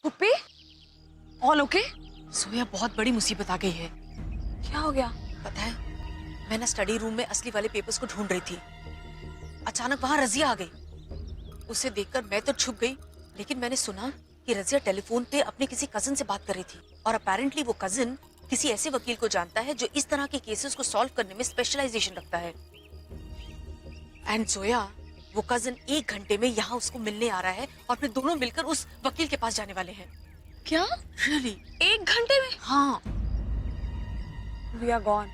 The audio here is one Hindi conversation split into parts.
Puppy, all okay? सोया, बहुत बड़ी मुसीबत आ गई है। क्या हो गया? पता है, मैं ना स्टडी रूम में असली वाले पेपर्स को ढूंढ रही थी। अचानक वहां रजिया आ गई। उसे देखकर मैं तो छुप गई, लेकिन मैंने सुना कि रजिया टेलीफोन पे अपने किसी कजिन से बात कर रही थी और अपेरेंटली वो कजिन किसी ऐसे वकील को जानता है जो इस तरह के केसेस को सॉल्व करने में स्पेशलाइजेशन रखता है। एंड जोया, वो कजिन 1 घंटे में यहाँ उसको मिलने आ रहा है और फिर दोनों मिलकर उस वकील के पास जाने वाले हैं। क्या? रियली? 1 घंटे में? हाँ। We are gone.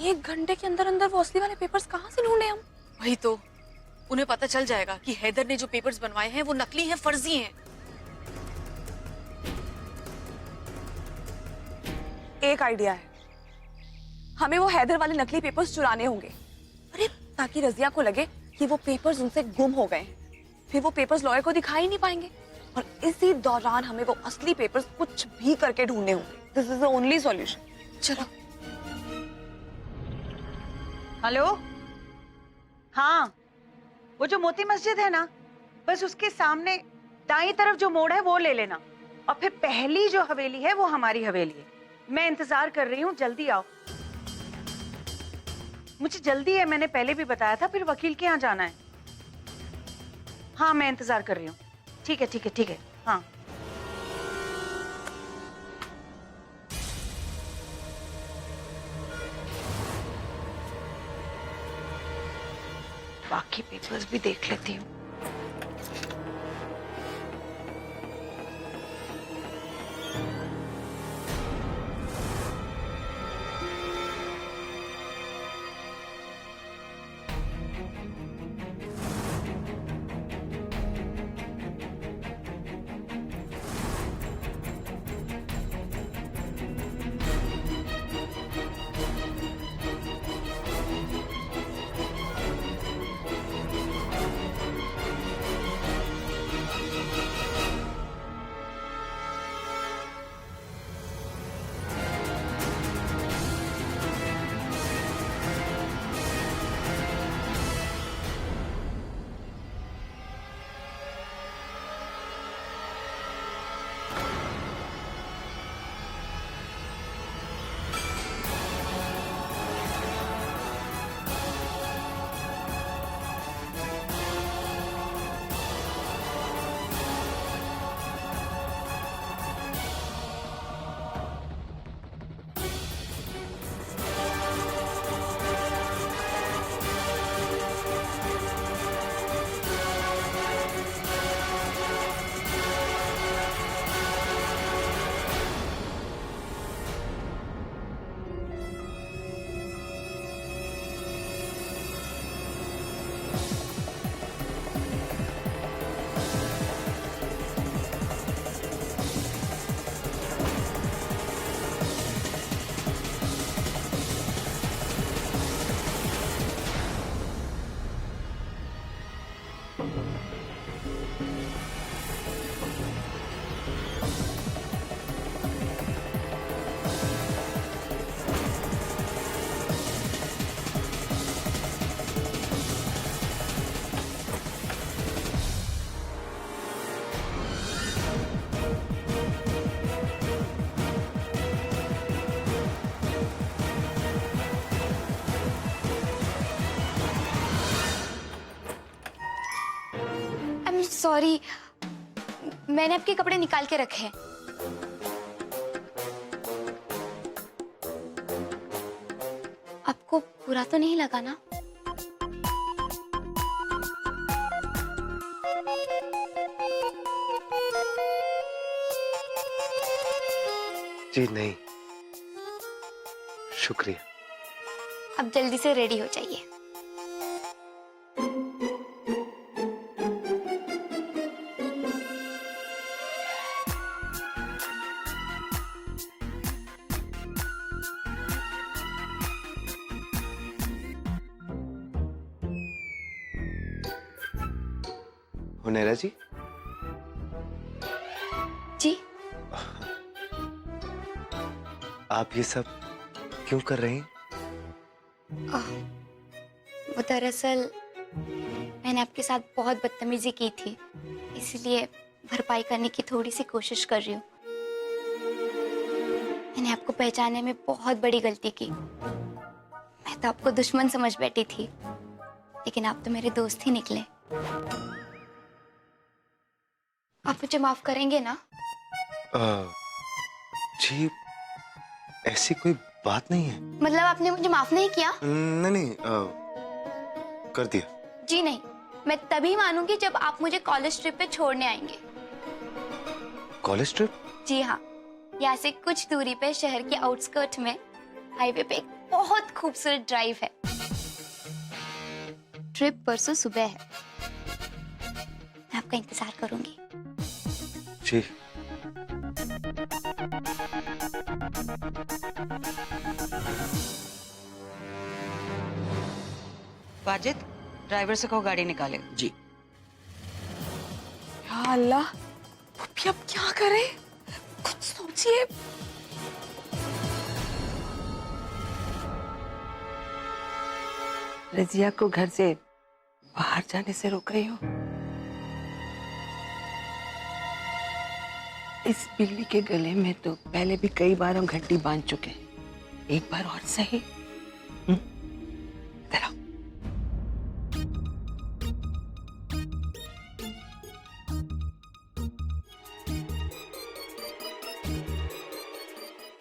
1 घंटे के अंदर अंदर वो असली वाले पेपर्स कहाँ से ढूंढे हम? वही तो, उन्हें पता चल जाएगा कि हैदर ने जो पेपर्स बनवाए हैं वो नकली हैं, फर्जी हैं। एक आइडिया है, हमें वो हैदर वाले नकली पेपर्स चुराने होंगे। अरे, ताकि रजिया को लगे कि वो पेपर्स उनसे गुम हो गए हैं। फिर वो पेपर्स लॉयर को दिखा ही नहीं पाएंगे और इसी दौरान हमें वो असली पेपर्स कुछ भी करके ढूंढने होंगे। This is the only solution. चलो। हेलो, हाँ, वो जो मोती मस्जिद है ना, बस उसके सामने दाईं तरफ जो मोड़ है वो ले लेना और फिर पहली जो हवेली है वो हमारी हवेली है। मैं इंतजार कर रही हूँ, जल्दी आओ। मुझे जल्दी है, मैंने पहले भी बताया था, फिर वकील के यहाँ जाना है। हाँ, मैं इंतजार कर रही हूँ। ठीक है, ठीक है, ठीक है। हाँ, बाकी पेपर्स भी देख लेती हूँ। सॉरी, मैंने आपके कपड़े निकाल के रखे हैं। आपको बुरा तो नहीं लगा ना? जी नहीं, शुक्रिया। अब जल्दी से रेडी हो जाइए। हुनैरा जी, जी, आप ये सब क्यों कर रही हैं? वो दरअसल मैंने आपके साथ बहुत बदतमीजी की थी, इसलिए भरपाई करने की थोड़ी सी कोशिश कर रही हूँ। मैंने आपको पहचानने में बहुत बड़ी गलती की। मैं तो आपको दुश्मन समझ बैठी थी, लेकिन आप तो मेरे दोस्त ही निकले। आप मुझे माफ करेंगे ना? जी, ऐसी कोई बात नहीं है। मतलब आपने मुझे माफ नहीं किया? नहीं नहीं, कर दिया। जी नहीं, मैं तभी मानूंगी जब आप मुझे कॉलेज ट्रिप पे छोड़ने आएंगे। College trip? जी हाँ, यहाँ से कुछ दूरी पे शहर के आउटस्कर्ट में हाईवे पे एक बहुत खूबसूरत ड्राइव है। ट्रिप परसों सुबह है। मैं आपका इंतजार करूंगी। जी। वाजिद, ड्राइवर से कहो गाड़ी निकाले। जी। या अल्लाह, वो भी अब क्या करे? कुछ सोचिए। रजिया को घर से बाहर जाने से रोक रही हो? इस बिल्ली के गले में तो पहले भी कई बार हम घंटी बांध चुके हैं। एक बार और सही। इधर आओ।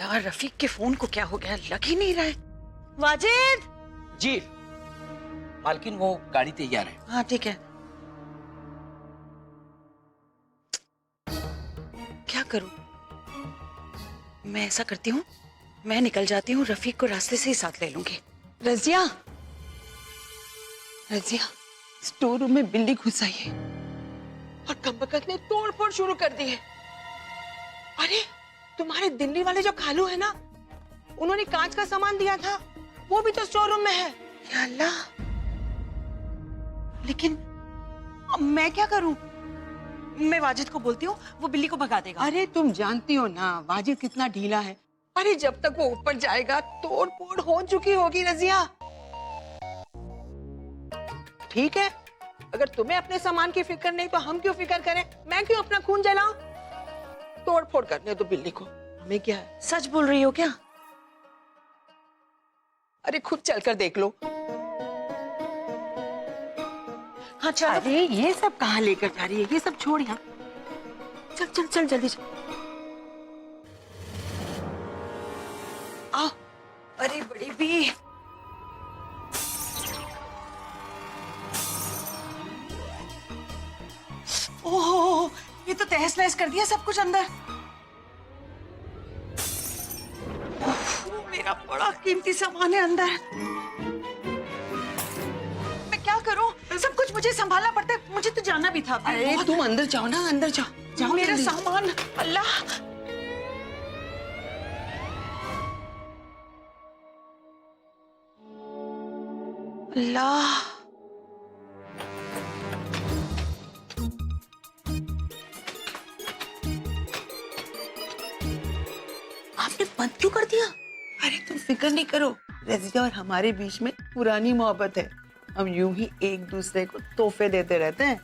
यार रफीक के फोन को क्या हो गया, लग ही नहीं रहा है। वाजिद! जी मालकिन, वो गाड़ी तैयार है। हाँ ठीक है। क्या करूं? मैं ऐसा करती हूँ, मैं निकल जाती हूँ, रफीक को रास्ते से ही साथ ले लूंगी। रजिया, रजिया, स्टोर रूम में बिल्ली घुस आई है और कमबख्त ने तोड़ फोड़ शुरू कर दी है। अरे तुम्हारे दिल्ली वाले जो खालू है ना, उन्होंने कांच का सामान दिया था, वो भी तो स्टोर रूम में है। या अल्लाह, लेकिन अब मैं क्या करूं? मैं वाजिद को बोलती हूँ, वो बिल्ली को भगा देगा। अरे तुम जानती हो ना वाजिद कितना ढीला है। अरे जब तक वो ऊपर जाएगा तोड़ फोड़ हो चुकी होगी रजिया। ठीक है, अगर तुम्हें अपने सामान की फिक्र नहीं तो हम क्यों फिक्र करें? मैं क्यों अपना खून जलाऊं? तोड़ फोड़ करने दो बिल्ली को, हमें क्या है? सच बोल रही हो क्या? अरे खुद चलकर देख लो। हाँ चलो। अरे ये सब कहाँ लेकर जा रही है? ये सब छोड़ यहाँ। चल चल चल जल्दी चल। आओ। अरे बड़ी भी, ओह ये तो तहस नहस कर दिया सब कुछ अंदर। ओह, मेरा बड़ा कीमती सामान है अंदर। मैं क्या करूं? सब कुछ मुझे संभालना पड़ता है, मुझे तो जाना भी था। अरे तुम अंदर जाओ ना, अंदर जाओ। जाओ मेरा जल्दी। सामान, अल्लाह। अल्लाह, आपने बंद क्यों कर दिया? अरे तुम फिक्र नहीं करो, रजिया और हमारे बीच में पुरानी मोहब्बत है। हम यूं ही एक दूसरे को तोहफे देते रहते हैं।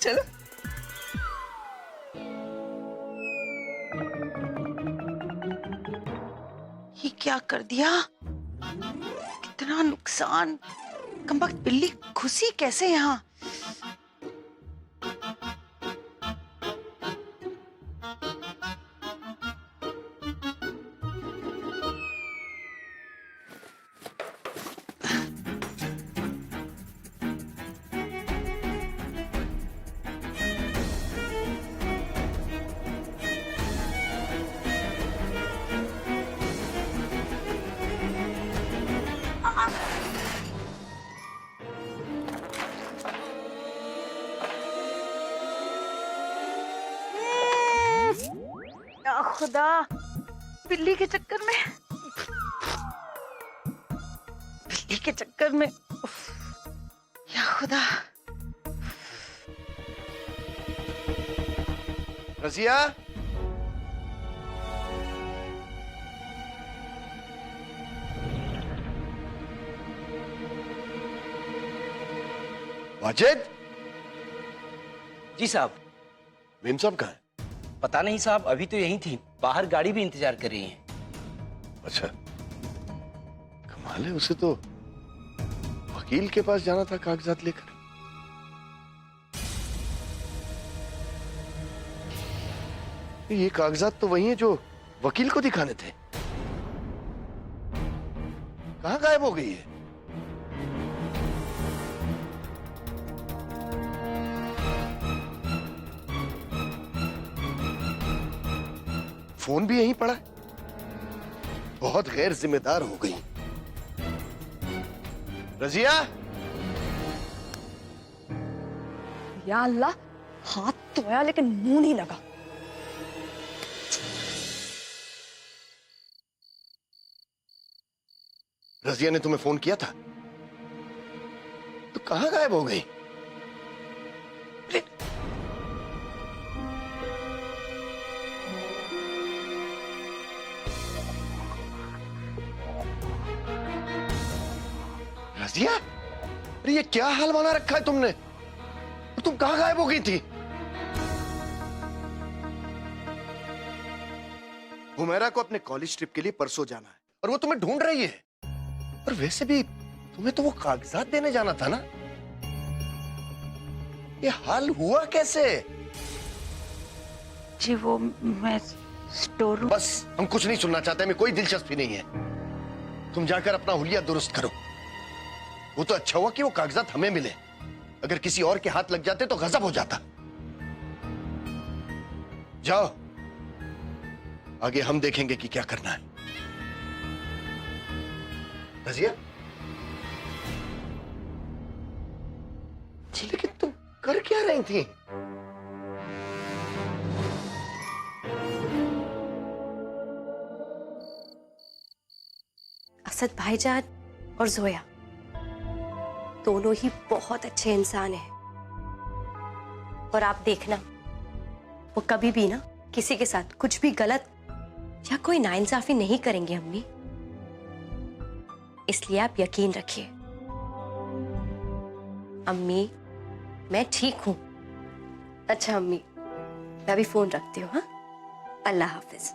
चलो। ये क्या कर दिया? कितना नुकसान! कमबख्त बिल्ली घुसी कैसे यहाँ? या खुदा, बिल्ली के चक्कर में, बिल्ली के चक्कर में, उफ, या खुदा। रजिया, वाजिद, जी साहब। मेम साहब कहाँ है? पता नहीं साहब, अभी तो यहीं थी, बाहर गाड़ी भी इंतजार कर रही है। अच्छा, कमाल है, उसे तो वकील के पास जाना था कागजात लेकर। ये कागजात तो वही है जो वकील को दिखाने थे। कहाँ गायब हो गई है? फोन भी यहीं पड़ा है। बहुत गैर जिम्मेदार हो गई। रजिया, या अल्लाह, हाथ धोया लेकिन मुंह नहीं लगा। रजिया ने तुम्हें फोन किया था? तो कहां गायब हो गई? रजिया, अरे ये क्या हाल बना रखा है तुमने? और तुम कहां गायब हो गई थी? हुमैरा को अपने कॉलेज ट्रिप के लिए परसों जाना है और वो तुम्हें ढूंढ रही है। और वैसे भी तुम्हें तो वो कागजात देने जाना था ना? ये हाल हुआ कैसे? जी वो मैं स्टोर रूम। बस, हम कुछ नहीं सुनना चाहते, हमें कोई दिलचस्पी नहीं है। तुम जाकर अपना हुलिया दुरुस्त करो। वो तो अच्छा हुआ कि वो कागजात हमें मिले, अगर किसी और के हाथ लग जाते तो गजब हो जाता। जाओ, आगे हम देखेंगे कि क्या करना है। रजिया, लेकिन तुम कर क्या रही थी? असद भाईजान और जोया दोनों ही बहुत अच्छे इंसान हैं और आप देखना वो कभी भी ना किसी के साथ कुछ भी गलत या कोई नाइंसाफी नहीं करेंगे अम्मी, इसलिए आप यकीन रखिए। अम्मी मैं ठीक हूं। अच्छा अम्मी, मैं अभी फोन रखती हूँ। हाँ, अल्लाह हाफिज।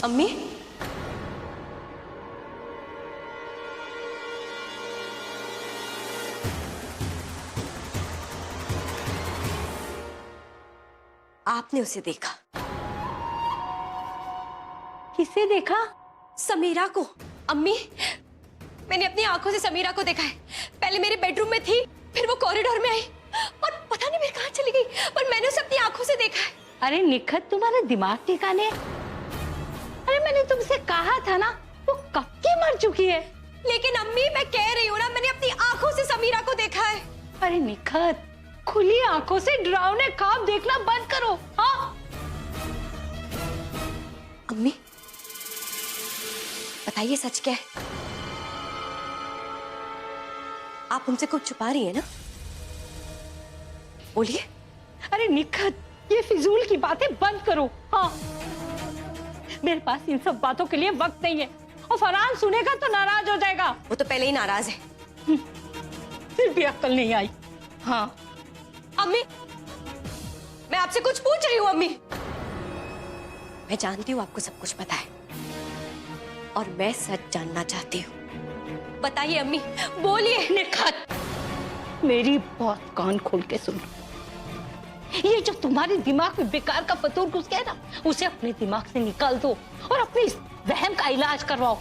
अम्मी आपने उसे देखा। किसे देखा? समीरा को। अम्मी, मैंने अपनी आंखों से समीरा को देखा है। पहले मेरे बेडरूम में थी, फिर वो कॉरिडोर में आई और पता नहीं मेरे कहाँ चली गई, पर मैंने उसे अपनी आंखों से देखा है। अरे निखत, तुम्हारा दिमाग ठिकाने? अरे मैंने तुमसे कहा था ना, वो कब की मर चुकी है। लेकिन अम्मी, मैं कह रही हूँ ना, मैंने अपनी आंखों से समीरा को देखा है। अरे निखत, खुली आंखों से डरावने ख्वाब देखना बंद करो। हाँ अम्मी, बताइए सच क्या है? आप हमसे कुछ छुपा रही है ना? बोलिए। अरे निखत, ये फिजूल की बातें बंद करो। हाँ, मेरे पास इन सब बातों के लिए वक्त नहीं है, और फरहान सुनेगा तो नाराज हो जाएगा। वो तो पहले ही नाराज है। फिर भी अक्ल नहीं आई। हाँ अम्मी, मैं आपसे कुछ पूछ रही हूँ। अम्मी, मैं जानती हूँ आपको सब कुछ पता है, और मैं सच जानना चाहती हूँ। बताइए अम्मी, बोलिए। निखत, मेरी बात कान खोल के सुनो। ये जो तुम्हारे दिमाग में बेकार का फतूर घुस गया ना, उसे अपने दिमाग से निकाल दो और अपने इस वहम का इलाज करवाओ।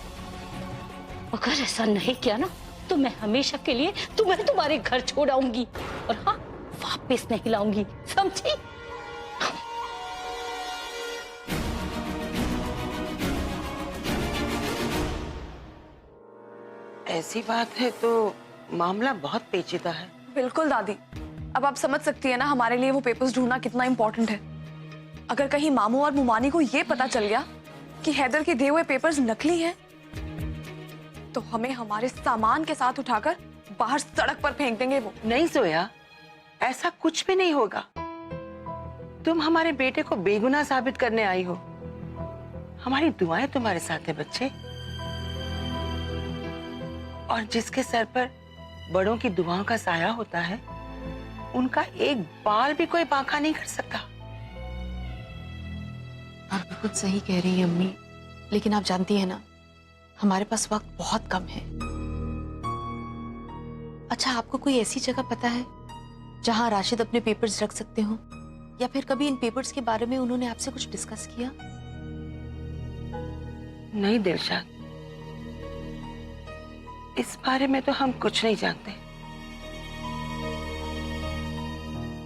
अगर ऐसा नहीं किया ना, तो मैं हमेशा के लिए तुम्हें तुम्हारे घर छोड़ आऊंगी, और हाँ, वापस नहीं लाऊंगी, समझी? ऐसी बात है तो मामला बहुत पेचीदा है। बिल्कुल दादी, अब आप समझ सकती है ना हमारे लिए वो पेपर्स ढूंढना कितना इम्पोर्टेंट है। अगर कहीं मामू और मुमानी को ये पता चल गया कि हैदर के दिए हुए पेपर्स नकली हैं, तो हमें हमारे सामान के साथ उठाकर बाहर सड़क पर फेंक देंगे वो। नहीं जोया, ऐसा कुछ भी नहीं होगा। तुम हमारे बेटे को बेगुनाह साबित करने आई हो। हमारी दुआएं तुम्हारे साथ है बच्चे, और जिसके सर पर बड़ों की दुआओं का साया होता है, उनका एक बाल भी कोई बांका नहीं कर सकता। आप बिल्कुल सही कह रही हैं अम्मी, लेकिन आप जानती हैं ना, हमारे पास वक्त बहुत कम है। अच्छा, आपको कोई ऐसी जगह पता है जहां राशिद अपने पेपर्स रख सकते हो, या फिर कभी इन पेपर्स के बारे में उन्होंने आपसे कुछ डिस्कस किया? नहीं दिलशाद, इस बारे में तो हम कुछ नहीं जानते।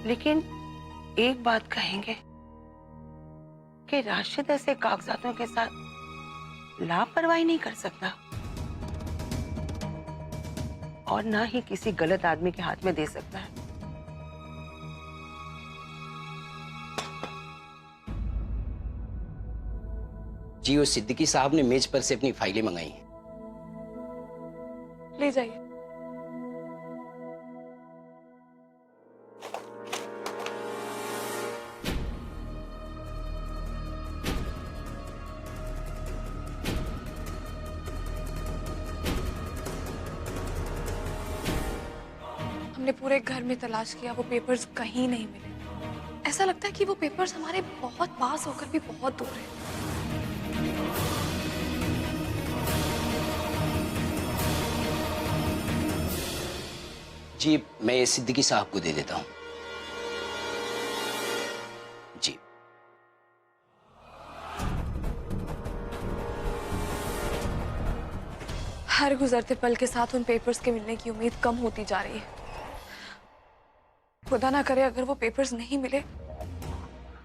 लेकिन एक बात कहेंगे कि राशिद ऐसे कागजातों के साथ लापरवाही नहीं कर सकता, और ना ही किसी गलत आदमी के हाथ में दे सकता है। जी, वो सिद्दीकी साहब ने मेज पर से अपनी फाइलें मंगाई हैं। ले जाइए। हमने पूरे घर में तलाश किया, वो पेपर्स कहीं नहीं मिले। ऐसा लगता है कि वो पेपर्स हमारे बहुत पास होकर भी बहुत दूर है। जी, मैं सिद्दीकी साहब को दे देता हूं। जी। हर गुजरते पल के साथ उन पेपर्स के मिलने की उम्मीद कम होती जा रही है। खुदा ना करे अगर वो पेपर्स नहीं मिले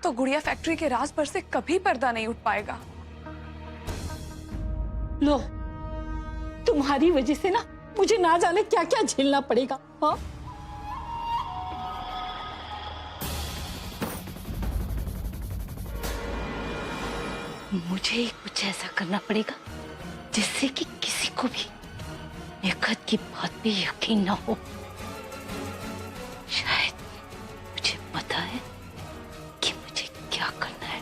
तो गुड़िया फैक्ट्री के राज पर से कभी पर्दा नहीं उठ पाएगा। लो, तुम्हारी वजह से ना मुझे ना जाने क्या क्या झेलना पड़ेगा। हाँ, मुझे कुछ ऐसा करना पड़ेगा जिससे कि किसी को भी निखत की बात पे यकीन ना हो। शायद मुझे पता है कि मुझे क्या करना है।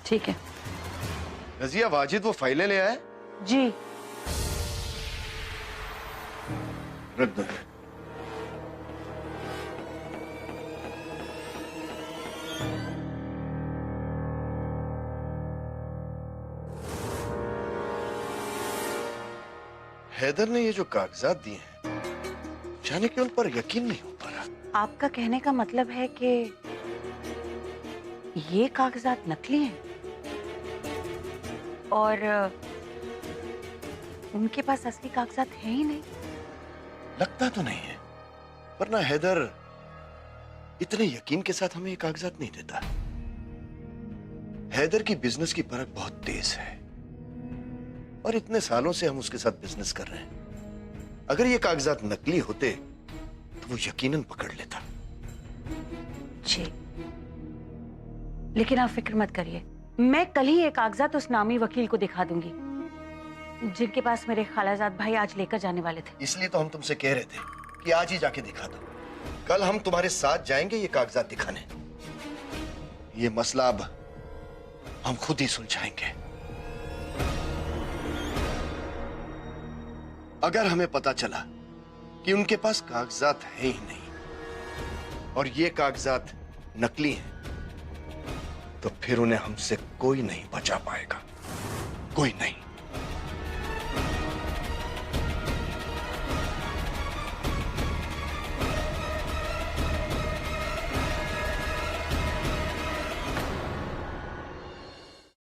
ठीक है। रजिया, वाजिद वो फाइलें ले आए? जी। रख दो। हैदर ने ये जो कागजात दिए हैं, जाने कि उन पर यकीन नहीं हो पा रहा। आपका कहने का मतलब है कि ये कागजात नकली हैं और उनके पास असली कागजात हैं ही नहीं। लगता तो नहीं है, वरना हैदर इतने यकीन के साथ हमें ये कागजात नहीं देता। हैदर की बिजनेस की परख बहुत तेज है और इतने सालों से हम उसके साथ बिजनेस कर रहे हैं। अगर ये कागजात नकली होते तो वो यकीनन पकड़ लेता। जी, लेकिन आप फिक्र मत करिए, मैं कल ही ये कागजात उस नामी वकील को दिखा दूंगी जिनके पास मेरे खालाजाद भाई आज लेकर जाने वाले थे। इसलिए तो हम तुमसे कह रहे थे कि आज ही जाके दिखा दो। कल हम तुम्हारे साथ जाएंगे ये कागजात दिखाने। ये मसला अब हम खुद ही सुलझाएंगे। अगर हमें पता चला कि उनके पास कागजात है ही नहीं और ये कागजात नकली हैं, तो फिर उन्हें हमसे कोई नहीं बचा पाएगा, कोई नहीं।